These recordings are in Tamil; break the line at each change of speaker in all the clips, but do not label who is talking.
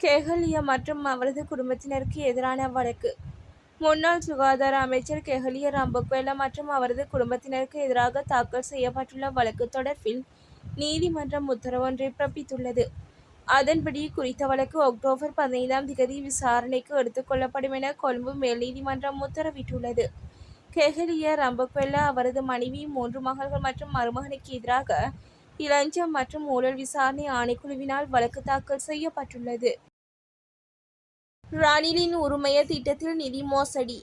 கெஹலிய மற்றும் அவரது குடும்பத்தினருக்கு எதிரான வழக்கு. முன்னாள் சுகாதார அமைச்சர் கெஹலிய ரம்புக்வெல மற்றும் அவரது குடும்பத்தினருக்கு எதிராக தாக்கல் செய்யப்பட்டுள்ள வழக்கு தொடர்பில் நீதிமன்றம் உத்தரவொன்றை பிறப்பித்துள்ளது. அதன்படி குறித்த வழக்கு அக்டோபர் 15ஆம் திகதி விசாரணைக்கு எடுத்துக் கொள்ளப்படும் என கொழும்பு மேல் நீதிமன்றம் உத்தரவிட்டுள்ளது. கெஹலிய ரம்புக்வெல, அவரது மனைவி, 3 மகள்கள் மற்றும் மருமகனுக்கு எதிராக இலஞ்சம் மற்றும் ஊழல் விசாரணை ஆணைக்குழுவினால் வழக்கு தாக்கல் செய்யப்பட்டுள்ளது. ரணிலின் உரிமைய திட்டத்தில் நிதி மோசடி.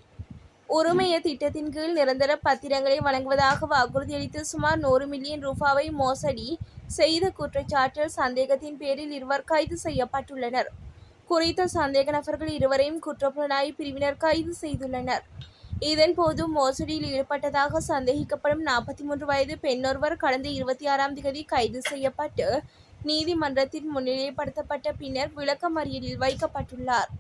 உரிமைய திட்டத்தின் கீழ் நிரந்தர பத்திரங்களை வழங்குவதாக வாக்குறுதியளித்து சுமார் 100 மில்லியன் ரூபாவை மோசடி செய்த குற்றச்சாட்டில் சந்தேகத்தின் பேரில் இருவர் கைது செய்யப்பட்டுள்ளனர். குறித்த சந்தேக நபர்கள் இருவரையும் குற்றப்புலனாய்வு பிரிவினர் கைது செய்துள்ளனர். இதன்போது மோசடியில் ஈடுபட்டதாக சந்தேகிக்கப்படும் 43 வயது பெண்ணொருவர் கடந்த 26ஆம் திகதி கைது செய்யப்பட்டு நீதிமன்றத்தில் முன்னிலைப்படுத்தப்பட்ட பின்னர் விளக்கமறியலில் வைக்கப்பட்டுள்ளார்.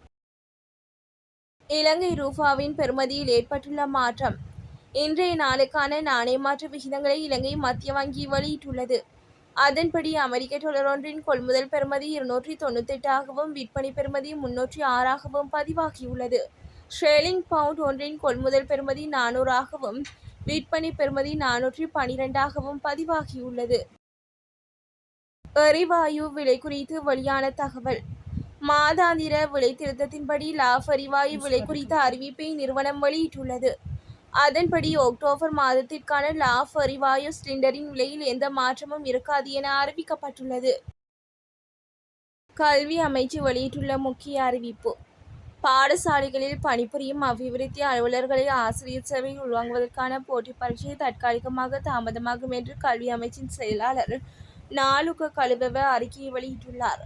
இலங்கை ரூபாவின் பெறுமதியில் ஏற்பட்டுள்ள மாற்றம். இன்றைய நாளுக்கான நாணய மாற்று விகிதங்களை இலங்கை மத்திய வங்கி வெளியிட்டுள்ளது. அதன்படி அமெரிக்க டாலர் ஒன்றின் கொள்முதல் பெறுமதி 298 ஆகவும் விற்பனை பெறுமதி 306 ஆகவும் பதிவாகியுள்ளது. ஷெல்லிங் பவுண்ட் ஒன்றின் கொள்முதல் பெறுமதி 400 ஆகவும் விற்பனை பெறுமதி 412 ஆகவும் பதிவாகியுள்ளது. எரிவாயு விலை குறித்து வெளியான தகவல். மாதாந்திர விலை திருத்தத்தின்படி லாப் எரிவாயு விலை குறித்த அறிவிப்பை நிறுவனம் வெளியிட்டுள்ளது. அதன்படி அக்டோபர் மாதத்திற்கான லாப் எரிவாயு சிலிண்டரின் விலையில் எந்த மாற்றமும் இருக்காது என அறிவிக்கப்பட்டுள்ளது. கல்வி அமைச்சு வெளியிட்டுள்ள முக்கிய அறிவிப்பு. பாடசாலைகளில் பணிபுரியும் அபிவிருத்தி அலுவலர்களை ஆசிரியர் சேவையில் உள்வாங்குவதற்கான போட்டி பரீட்சை தற்காலிகமாக தாமதமாகும் என்று கல்வி அமைச்சின் செயலாளர் நாலுக கலுவெவ அறிக்கையை வெளியிட்டுள்ளார்.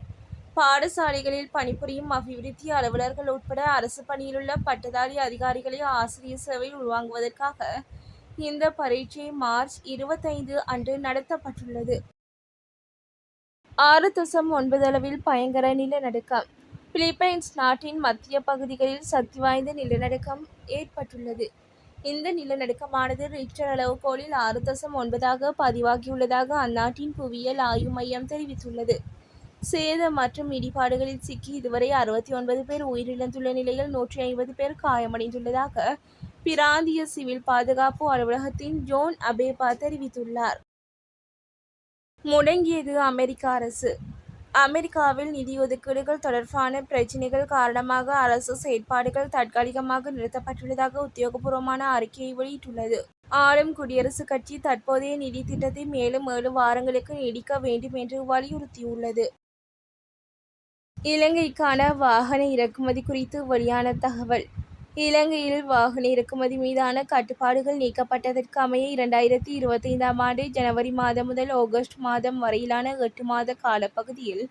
பாடசாலைகளில் பணிபுரியும் அபிவிருத்தி அலுவலர்கள் உட்பட அரசு பணியிலுள்ள பட்டதாரி அதிகாரிகளை ஆசிரியர் சேவையில் உள்வாங்குவதற்காக இந்த பரீட்சை மார்ச் 25 அன்று நடத்தப்பட்டுள்ளது. 6.9 அளவில் பயங்கர நிலநடுக்கம். பிலிப்பைன்ஸ் நாட்டின் மத்திய பகுதிகளில் சக்தி வாய்ந்த நிலநடுக்கம் ஏற்பட்டுள்ளது. இந்த நிலநடுக்கமானது ரிக்டர் அளவுகோலில் 6.9 பதிவாகியுள்ளதாக அந்நாட்டின் புவியியல் ஆய்வு மையம் தெரிவித்துள்ளது. சேதம் மற்றும் இடிபாடுகளில் சிக்கி இதுவரை 69 பேர் உயிரிழந்துள்ள நிலையில் 150 பேர் காயமடைந்துள்ளதாக பிராந்திய சிவில் பாதுகாப்பு அலுவலகத்தின் ஜோன் அபேபா தெரிவித்துள்ளார். முடங்கியது அமெரிக்க அரசு. அமெரிக்காவில் நிதி ஒதுக்கீடுகள் தொடர்பான பிரச்சினைகள் காரணமாக அரசு செயற்பாடுகள் தற்காலிகமாக நிறுத்தப்பட்டுள்ளதாக உத்தியோகபூர்வமான அறிக்கையை வெளியிட்டுள்ளது. ஆளும் குடியரசுக் கட்சி தற்போதைய நிதி திட்டத்தை மேலும் 7 வாரங்களுக்கு நீடிக்க வேண்டும் என்று வலியுறுத்தியுள்ளது. இலங்கைக்கான வாகன இறக்குமதி குறித்து வெளியான தகவல். இலங்கையில் வாகன இறக்குமதி மீதான கட்டுப்பாடுகள் நீக்கப்பட்டதற்கு அமைய 2025ஆம் ஆண்டு ஜனவரி மாதம் முதல் ஆகஸ்ட் மாதம் வரையிலான 8 மாத காலப்பகுதியில்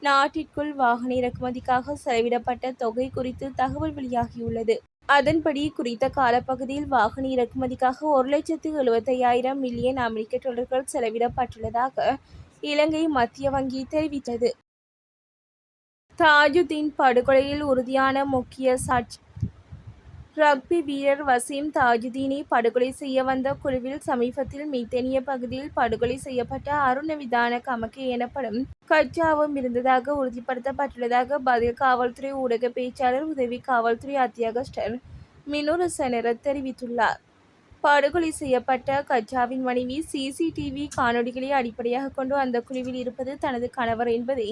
நாட்டிற்குள் வாகன இறக்குமதிக்காக செலவிடப்பட்ட தொகை குறித்து தகவல் வெளியாகியுள்ளது. அதன்படி குறித்த காலப்பகுதியில் வாகன இறக்குமதிக்காக 1,75,000 மில்லியன் அமெரிக்க டாலர்கள் செலவிடப்பட்டுள்ளதாக இலங்கை மத்திய வங்கி தெரிவித்தது. தாஜுதீன் படுகொலையில் உறுதியான முக்கிய சாட்சி. ரக்பி வீரர் வசீம் தாஜுதீனை படுகொலை செய்ய வந்த குழுவில் சமீபத்தில் மீத்தேனிய பகுதியில் படுகொலை செய்யப்பட்ட அருணவிதான கமகே எனப்படும் கச்சாவும் இருந்ததாக உறுதிப்படுத்தப்பட்டுள்ளதாக பதில் காவல்துறை ஊடக பேச்சாளர் உதவி காவல்துறை அத்தியகஸ்டர் மினுர செனர தெரிவித்துள்ளார். படுகொலை செய்யப்பட்ட கச்சாவின் மனைவி CCTV காணொலிகளை அடிப்படையாக கொண்டு அந்த குழுவில் இருப்பது தனது கணவர் என்பதை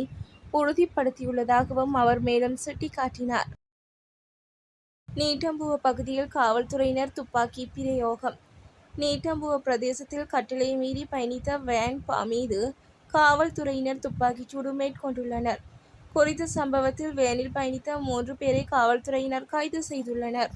உறுதிப்படுத்தியுள்ளதாகவும் அவர் மேலும் சுட்டிக்காட்டினார். நீட்டம்புவ பகுதியில் காவல்துறையினர் துப்பாக்கி பிரயோகம். நீட்டம்புவ பிரதேசத்தில் கட்டளையை மீறி பயணித்த வேன் மீது காவல்துறையினர் துப்பாக்கிச்சூடு மேற்கொண்டுள்ளனர். குறித்த சம்பவத்தில் வேனில் பயணித்த 3 பேரை காவல்துறையினர் கைது செய்துள்ளனர்.